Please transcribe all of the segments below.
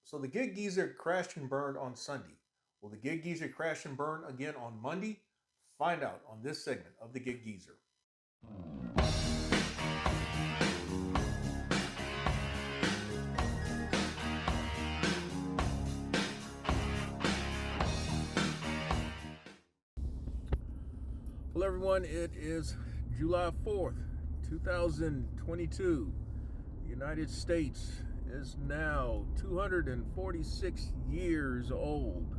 So the Gig Geezer crashed and burned on Sunday. Will the Gig Geezer crash and burn again on Monday? Find out on this segment of the Gig Geezer. Hello everyone, it is July 4th, 2022. The United States is now 246 years old.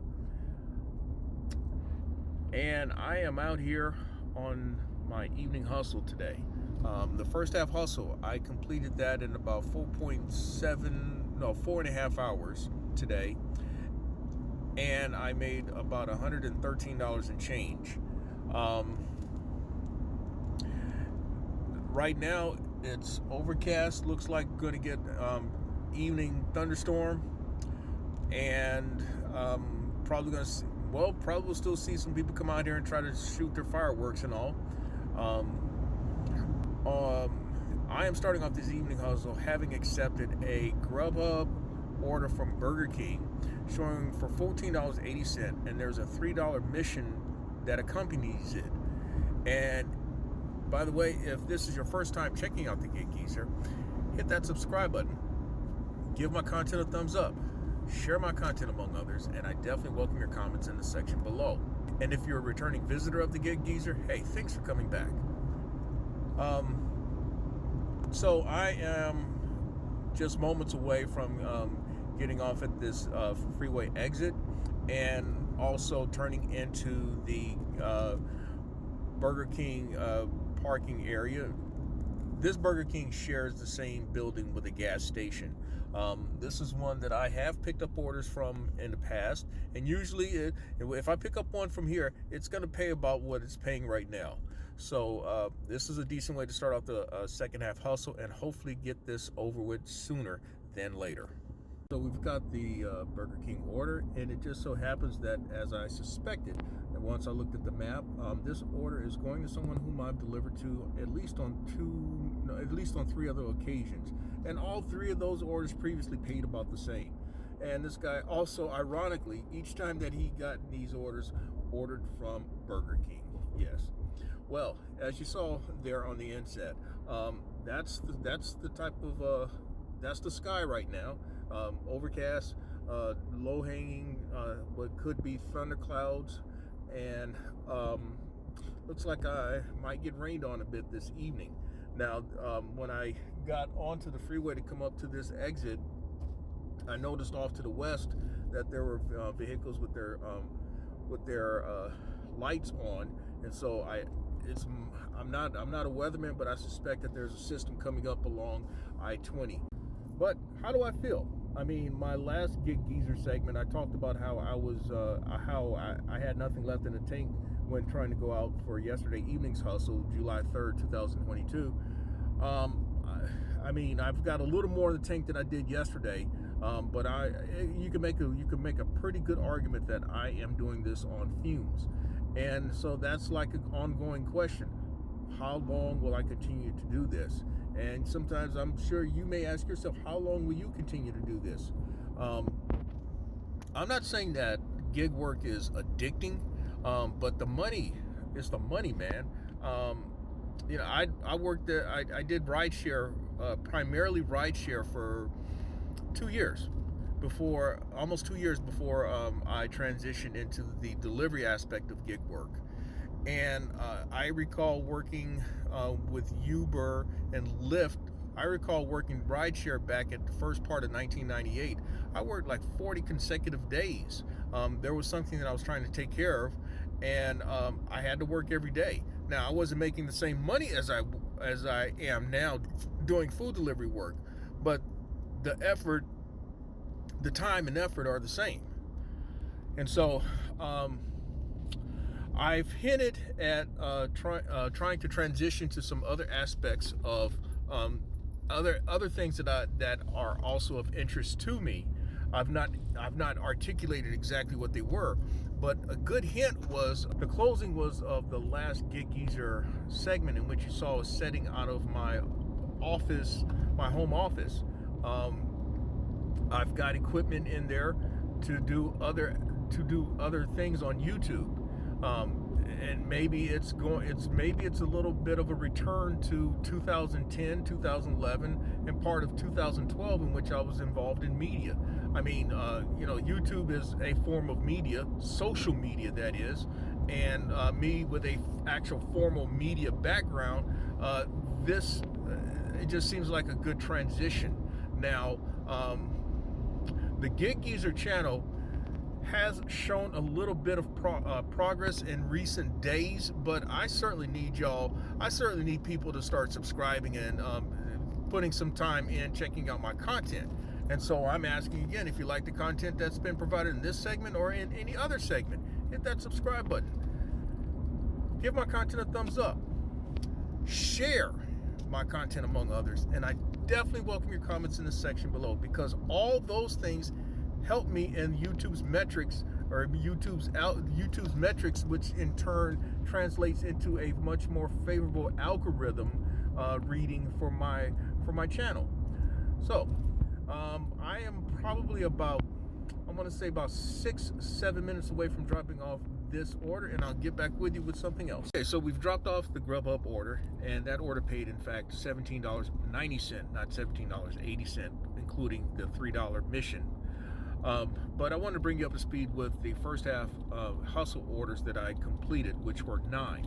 And I am out here on my evening hustle today. The first half hustle, I completed that in about 4.5 hours today. And I made about $113 and change. Right now it's overcast, looks like we're going to get evening thunderstorm, and probably going to probably will still see some people come out here and try to shoot their fireworks and all. I am starting off this evening hustle having accepted a Grubhub order from Burger King showing for $14.80, and there's a $3 mission that accompanies it. And by the way, if this is your first time checking out the Gig Geezer, hit that subscribe button, give my content a thumbs up, share my content among others, and I definitely welcome your comments in the section below. And if you're a returning visitor of the Gig Geezer, hey, thanks for coming back. So I am just moments away from getting off at this freeway exit, and also turning into the Burger King parking area. This Burger King shares the same building with a gas station. This is one that I have picked up orders from in the past, and usually if I pick up one from here, it's going to pay about what it's paying right now. So this is a decent way to start off the second half hustle and hopefully get this over with sooner than later. So we've got the Burger King order, and it just so happens that, as I suspected, and once I looked at the map, this order is going to someone whom I've delivered to at least on 3 other occasions, and all 3 of those orders previously paid about the same. And this guy also, ironically, each time that he got these orders, ordered from Burger King. Yes. Well, as you saw there on the inset, that's the type of that's the sky right now. Overcast, low-hanging, what could be thunderclouds, and looks like I might get rained on a bit this evening. Now, when I got onto the freeway to come up to this exit, I noticed off to the west that there were vehicles with their lights on, and so I'm not a weatherman, but I suspect that there's a system coming up along I-20. But how do I feel? I mean, my last Gig Geezer segment, I talked about how I had nothing left in the tank when trying to go out for yesterday evening's hustle, July 3rd, 2022. I mean, I've got a little more in the tank than I did yesterday, but you can make a pretty good argument that I am doing this on fumes, and so that's like an ongoing question. How long will I continue to do this? And sometimes I'm sure you may ask yourself, how long will you continue to do this? I'm not saying that gig work is addicting, but the money is the money, man. I worked there. I did rideshare, primarily rideshare for 2 years before, almost 2 years before I transitioned into the delivery aspect of gig work. And I recall working with Uber and Lyft. I recall working rideshare back at the first part of 1998. I worked like 40 consecutive days. There was something that I was trying to take care of, and I had to work every day. Now, I wasn't making the same money as I am now doing food delivery work, but the effort, the time and effort are the same. And so I've hinted at trying to transition to some other aspects of other things that are also of interest to me. I've not articulated exactly what they were, but a good hint was the closing was of the last Gig Geezer segment, in which you saw us setting out of my office, my home office. I've got equipment in there to do other things on YouTube. And maybe it's a little bit of a return to 2010, 2011, and part of 2012, in which I was involved in media. I mean, YouTube is a form of media, social media that is, and me with a actual formal media background, it just seems like a good transition. Now, the giggeezer channel has shown a little bit of progress in recent days, but I certainly need people to start subscribing and putting some time in checking out my content. And so I'm asking again, if you like the content that's been provided in this segment or in any other segment, hit that subscribe button. Give my content a thumbs up. Share my content among others. And I definitely welcome your comments in the section below, because all those things help me in YouTube's metrics, which in turn translates into a much more favorable algorithm reading for my channel. So I am probably about 6-7 minutes away from dropping off this order, and I'll get back with you with something else. Okay, so we've dropped off the Grubhub order, and that order paid, in fact, $17.90, not $17.80, including the $3 mission. But I wanted to bring you up to speed with the first half of hustle orders that I completed, which were 9.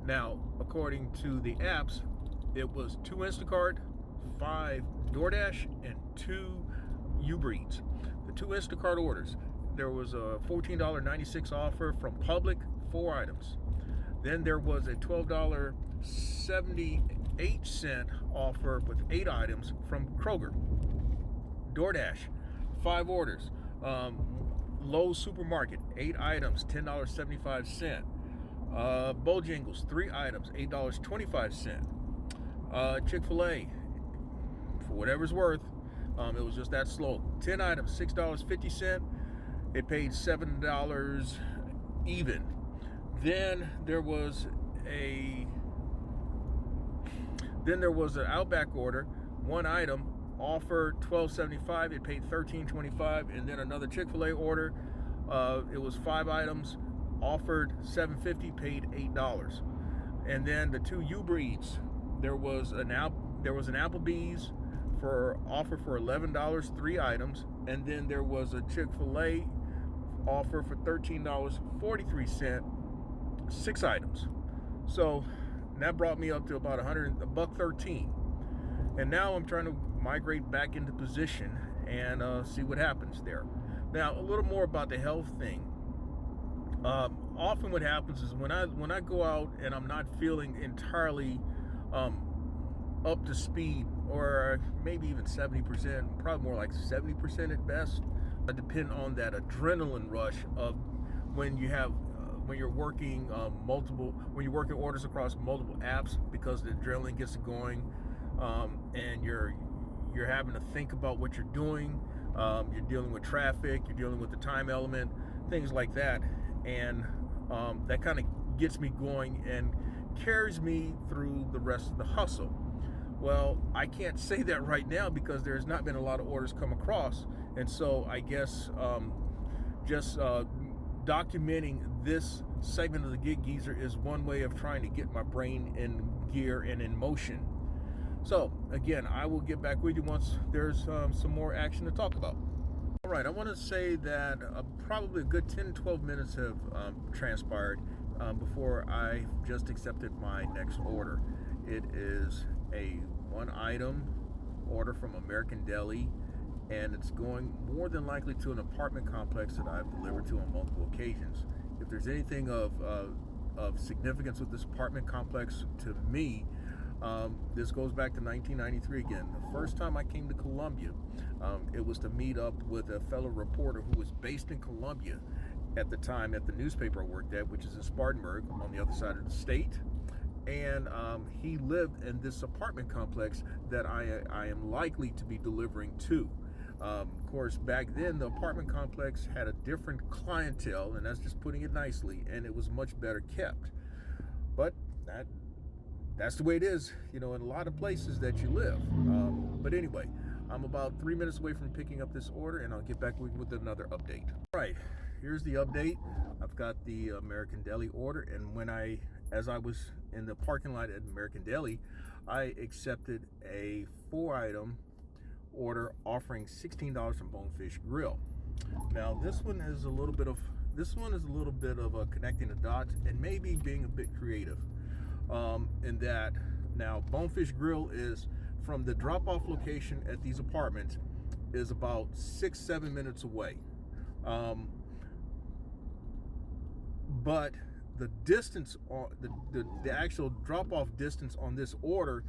Now, according to the apps, it was 2 Instacart, 5 DoorDash, and 2 Uber Eats. The 2 Instacart orders, there was a $14.96 offer from Public, 4 items. Then there was a $12.78 offer with 8 items from Kroger. DoorDash, 5 orders. Lowe's Supermarket, 8 items, $10.75. Bojangles, 3 items, $8.25. Chick-fil-A, for whatever's worth, it was just that slow. 10 items, $6.50. It paid $7 even. Then there was an Outback order, 1 item, offer $12.75. It paid $13.25. And then another Chick-fil-A order, it was 5 items, offered $7.50, paid $8. And then the 2 Uber Eats, there was an Applebee's for offer for $11, 3 items, and then there was a Chick-fil-A offer for $13.43, 6 items. So that brought me up to about $113. And now I'm trying to migrate back into position and see what happens there. Now, a little more about the health thing. Often what happens is when I go out and I'm not feeling entirely up to speed, or maybe even 70%, probably more like 70% at best. I depend on that adrenaline rush of when you're working orders across multiple apps, because the adrenaline gets going, and you're having to think about what you're doing. You're dealing with traffic, you're dealing with the time element, things like that, and that kind of gets me going and carries me through the rest of the hustle. Well, I can't say that right now because there's not been a lot of orders come across, and so I guess just documenting this segment of the giggeezer is one way of trying to get my brain in gear and in motion. So again, I will get back with you once there's some more action to talk about. All right, I want to say that probably a good 10-12 minutes have transpired before I just accepted my next order. It is a 1 item order from American Deli, and it's going more than likely to an apartment complex that I've delivered to on multiple occasions. If there's anything of significance with this apartment complex to me, this goes back to 1993 again. The first time I came to Columbia, it was to meet up with a fellow reporter who was based in Columbia at the time at the newspaper I worked at, which is in Spartanburg on the other side of the state. And he lived in this apartment complex that I am likely to be delivering to. Of course, back then, the apartment complex had a different clientele, and that's just putting it nicely, and it was much better kept. But that's the way it is, in a lot of places that you live. But anyway, I'm about 3 minutes away from picking up this order, and I'll get back with another update. All right, here's the update. I've got the American Deli order, and as I was in the parking lot at American Deli, I accepted a 4-item order offering $16 from Bonefish Grill. Now this one is a little bit of connecting the dots and maybe being a bit creative, in that now Bonefish Grill is from the drop-off location at these apartments is about 6-7 minutes away, but the distance on the actual drop-off distance on this order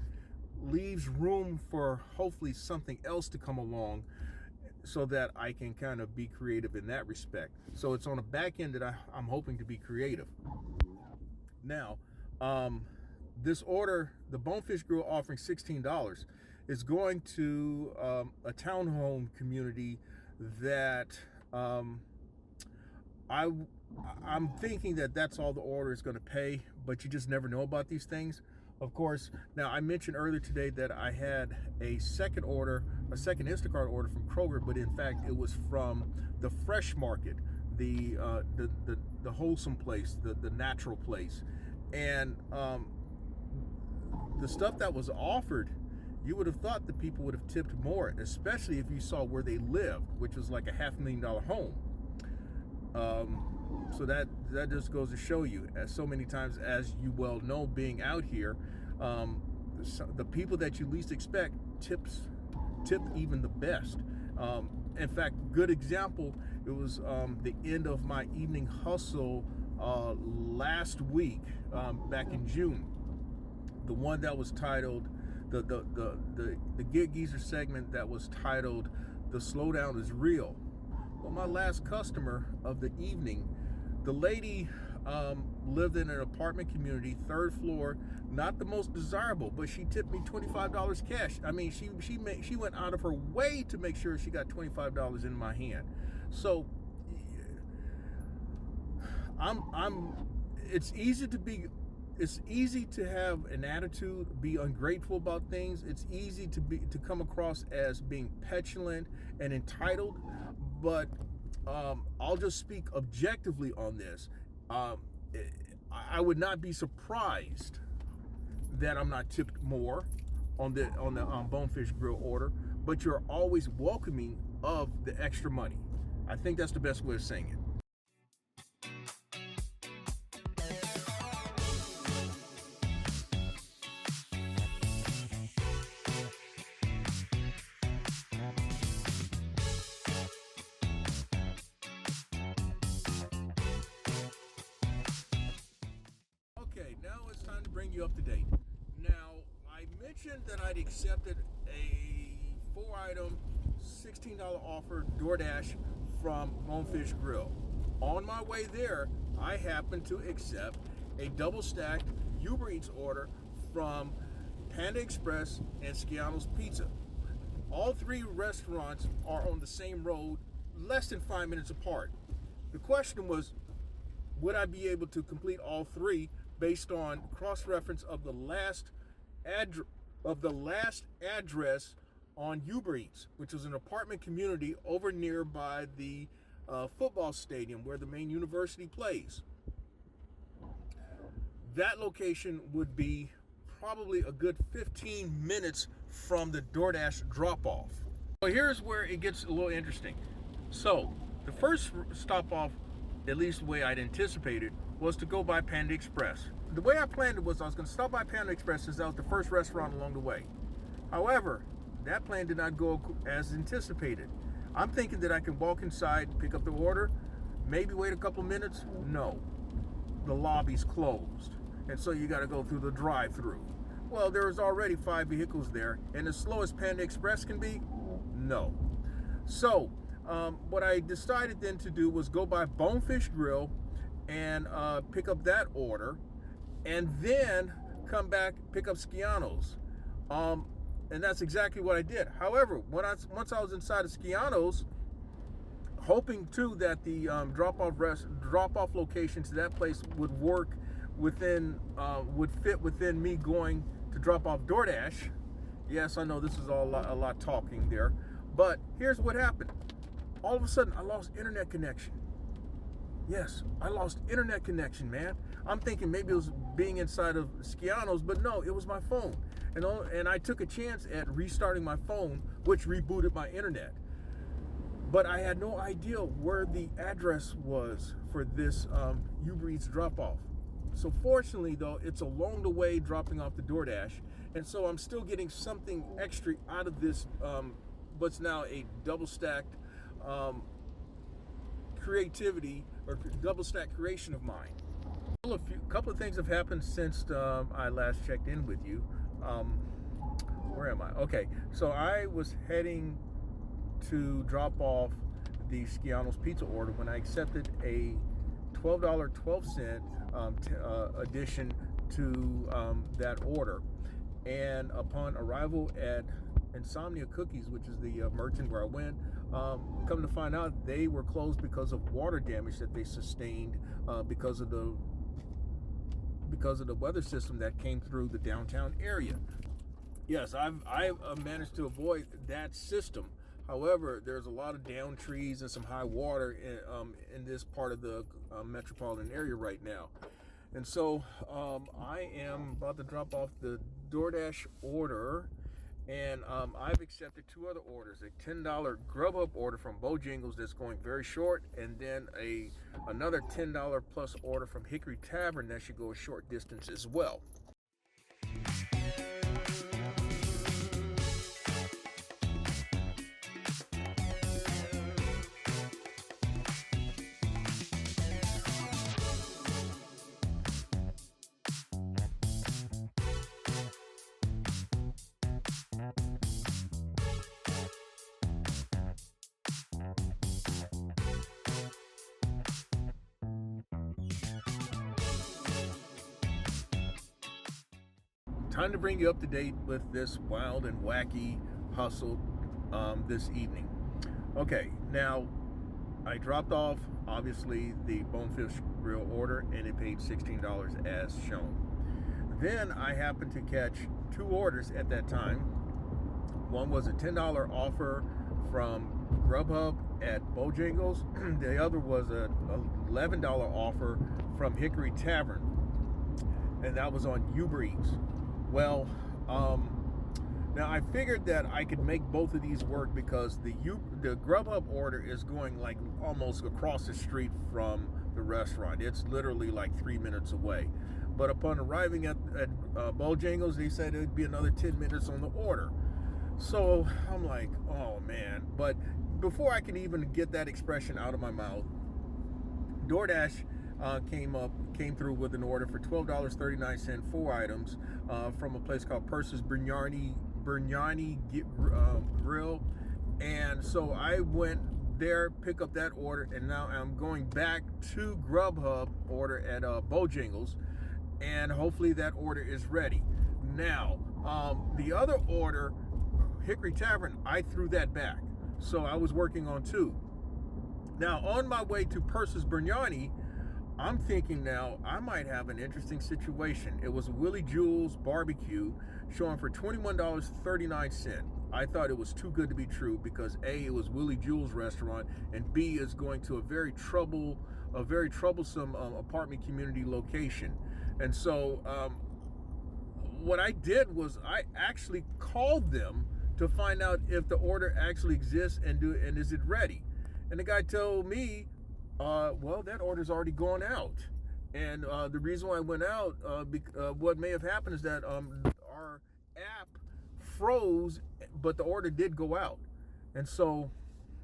leaves room for hopefully something else to come along, so that I can kind of be creative in that respect. So it's on the back end that I'm hoping to be creative. Now, this order, the Bonefish Grill offering $16, is going to a townhome community that I'm thinking that that's all the order is going to pay, but you just never know about these things. Of course, now I mentioned earlier today that I had a second Instacart order from Kroger, but in fact it was from the Fresh Market, the wholesome place, the natural place, and the stuff that was offered, you would have thought the people would have tipped more, especially if you saw where they lived, which was like a $500,000 home. So that just goes to show you, as so many times as you well know, being out here, the people that you least expect tip even the best. In fact, good example, it was the end of my evening hustle last week, back in June. The one that was titled the giggeezer segment that was titled "The Slowdown is Real." Well, my last customer of the evening, the lady lived in an apartment community, 3rd floor, not the most desirable, but she tipped me $25 cash. I mean, she went out of her way to make sure she got $25 in my hand. So it's easy to have an attitude, be ungrateful about things. It's easy to come across as being petulant and entitled, but I'll just speak objectively on this. I would not be surprised that I'm not tipped more on the Bonefish Grill order, but you're always welcoming of the extra money. I think that's the best way of saying it. Okay, now it's time to bring you up to date. Now, I mentioned that I'd accepted a 4-item, $16 offer DoorDash from Bonefish Grill. On my way there, I happened to accept a double-stacked Uber Eats order from Panda Express and Schiano's Pizza. All 3 restaurants are on the same road, less than 5 minutes apart. The question was, would I be able to complete all 3 based on cross-reference of the last address on Uber Eats, which was an apartment community over nearby the football stadium where the main university plays. That location would be probably a good 15 minutes from the DoorDash drop-off. So here's where it gets a little interesting. So the first stop off, at least the way I'd anticipated, was to go by Panda Express. The way I planned it was I was going to stop by Panda Express since that was the first restaurant along the way. However, that plan did not go as anticipated. I'm thinking that I can walk inside, pick up the order, maybe wait a couple minutes. No, the lobby's closed, and so you got to go through the drive-thru. Well, there was already 5 vehicles there, and as slow as Panda Express can be, no. So what I decided then to do was go by Bonefish Grill and pick up that order, and then come back, pick up Schiano's. And that's exactly what I did. However, once I was inside of Schiano's, hoping too that the drop-off location to that place would would fit within me going to drop off DoorDash, Yes, I know this is all a lot talking there, but here's what happened. All of a sudden, I lost internet connection. Yes, I lost internet connection, man. I'm thinking maybe it was being inside of Skiano's, but no, it was my phone. And I took a chance at restarting my phone, which rebooted my internet. But I had no idea where the address was for this Uber Eats drop-off. So fortunately, though, it's along the way dropping off the DoorDash. And so I'm still getting something extra out of this, what's now a double-stacked creativity or double-stacked creation of mine. A couple of things have happened since I last checked in with you. Where am I? Okay, so I was heading to drop off the Skiano's pizza order when I accepted a $12.12 addition to that order. And upon arrival at Insomnia Cookies, which is the merchant where I went, come to find out they were closed because of water damage that they sustained because of the weather system that came through the downtown area. Yes, I've managed to avoid that system. However, there's a lot of down trees and some high water in this part of the metropolitan area right now. And so I am about to drop off the DoorDash order, and I've accepted two other orders: a $10 Grubhub order from Bojangles that's going very short, and then another $10 plus order from Hickory Tavern that should go a short distance as well. Time to bring you up to date with this wild and wacky hustle this evening. Okay, now I dropped off obviously the Bonefish Grill order and it paid $16 as shown. Then I happened to catch two orders at that time. One was a $10 offer from Grubhub at Bojangles. The other was a $11 offer from Hickory Tavern, and that was on Uber Eats. Well, now I figured that I could make both of these work because the Grubhub order is going like almost across the street from the restaurant. It's literally like 3 minutes away. But upon arriving at Bojangles, they said it'd be another 10 minutes on the order. So I'm like, oh man. But before I can even get that expression out of my mouth, DoorDash came through with an order for $12.39, 4 items from a place called Purse's Biryani Grill. And so I went there, pick up that order, and now I'm going back to Grubhub order at Bojangles, and hopefully that order is ready. Now, the other order, Hickory Tavern, I threw that back. So I was working on two. Now, on my way to Purse's Biryani, I'm thinking now I might have an interesting situation. It was a Willie Jewell's barbecue showing for $21.39. I thought it was too good to be true because A, it was Willie Jewell's restaurant, and B, is going to a very troublesome apartment community location. And so what I did was I actually called them to find out if the order actually exists and is it ready. And the guy told me, well, that order's already gone out. And the reason why I went out, what may have happened is that our app froze, but the order did go out. And so,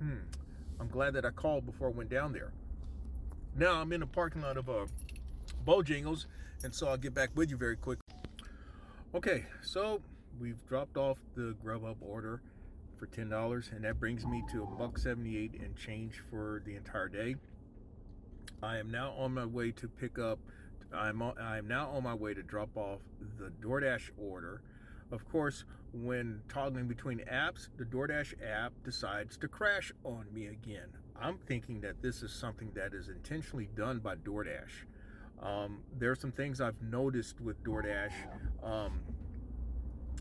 I'm glad that I called before I went down there. Now I'm in the parking lot of Bojangles, and so I'll get back with you very quick. Okay, so we've dropped off the Grubhub order for $10, and that brings me to $1.78 and change for the entire day. I am now on my way to pick up. I'm now on my way to drop off the DoorDash order. Of course, when toggling between apps, the DoorDash app decides to crash on me again. I'm thinking that this is something that is intentionally done by DoorDash. There are some things I've noticed with DoorDash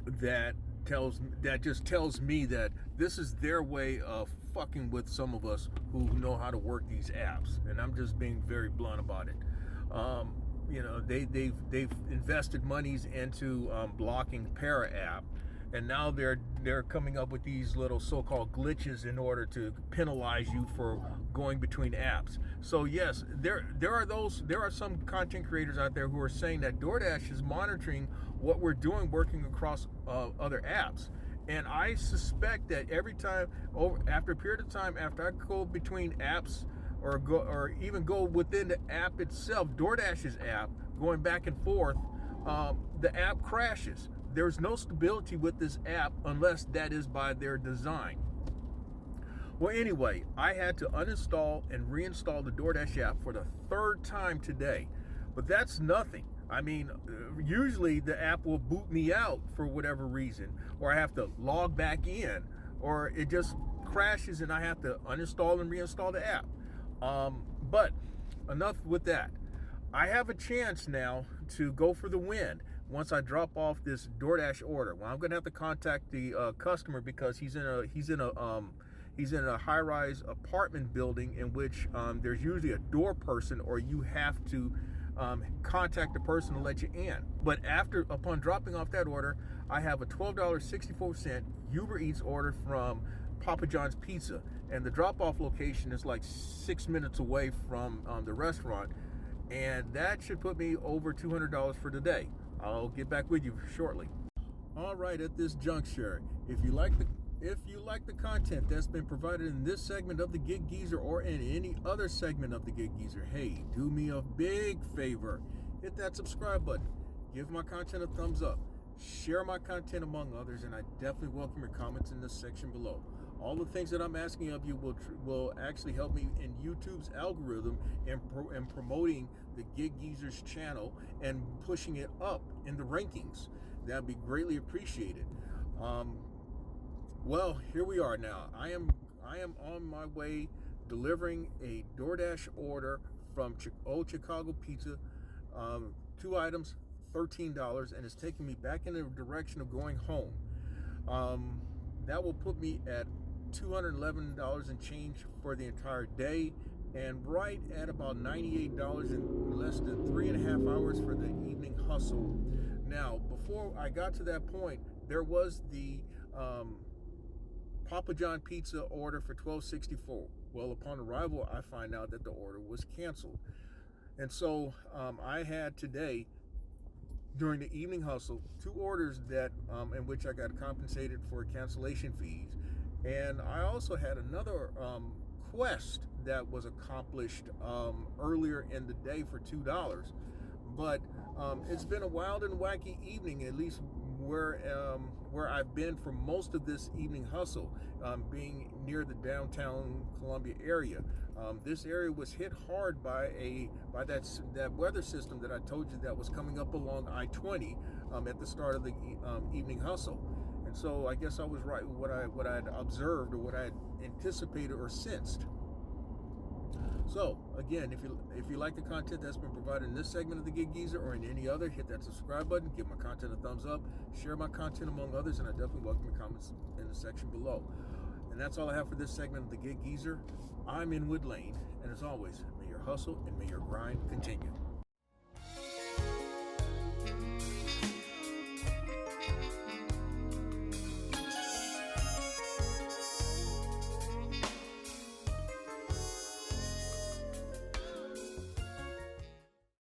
that just tells me that this is their way of fucking with some of us who know how to work these apps, and I'm just being very blunt about it. They've invested monies into blocking Para app, and now they're coming up with these little so-called glitches in order to penalize you for going between apps. So yes, there are some content creators out there who are saying that DoorDash is monitoring what we're doing working across other apps. And I suspect that every time, after a period of time, after I go between apps or even go within the app itself, DoorDash's app, going back and forth, the app crashes. There's no stability with this app unless that is by their design. Well, anyway, I had to uninstall and reinstall the DoorDash app for the third time today. But that's nothing. I mean, usually the app will boot me out for whatever reason, or I have to log back in, or it just crashes and I have to uninstall and reinstall the app. But enough with that. I have a chance now to go for the win once I drop off this DoorDash order. Well, I'm gonna have to contact the customer because he's in a high-rise apartment building in which there's usually a door person, or you have to contact the person to let you in. But upon dropping off that order, I have a $12.64 Uber Eats order from Papa John's Pizza, and the drop-off location is like 6 minutes away from the restaurant, and that should put me over $200 for today. I'll get back with you shortly. All right, at this juncture, if you like the content that's been provided in this segment of the Gig Geezer or in any other segment of the Gig Geezer, hey, do me a big favor. Hit that subscribe button. Give my content a thumbs up. Share my content among others, and I definitely welcome your comments in this section below. All the things that I'm asking of you will actually help me in YouTube's algorithm and promoting the Gig Geezer's channel and pushing it up in the rankings. That'd be greatly appreciated. Well, here we are now. I am on my way delivering a DoorDash order from Old Chicago Pizza. 2 items, $13, and it's taking me back in the direction of going home. That will put me at $211 and change for the entire day, and right at about $98 in less than 3.5 hours for the evening hustle. Now, before I got to that point, there was the Papa John Pizza order for $12.64. Well, upon arrival, I find out that the order was canceled. And so I had today, during the evening hustle, 2 orders that in which I got compensated for cancellation fees. And I also had another quest that was accomplished earlier in the day for $2. But it's been a wild and wacky evening, at least where I've been for most of this evening hustle, being near the downtown Columbia area. This area was hit hard by that weather system that I told you that was coming up along I-20 at the start of the evening hustle. And so I guess I was right with what I'd observed or what I had anticipated or sensed. So again, if you like the content that's been provided in this segment of the Gig Geezer or in any other, hit that subscribe button, give my content a thumbs up, share my content among others, and I definitely welcome your comments in the section below. And that's all I have for this segment of the Gig Geezer. I'm Inwood Lane, and as always, may your hustle and may your grind continue.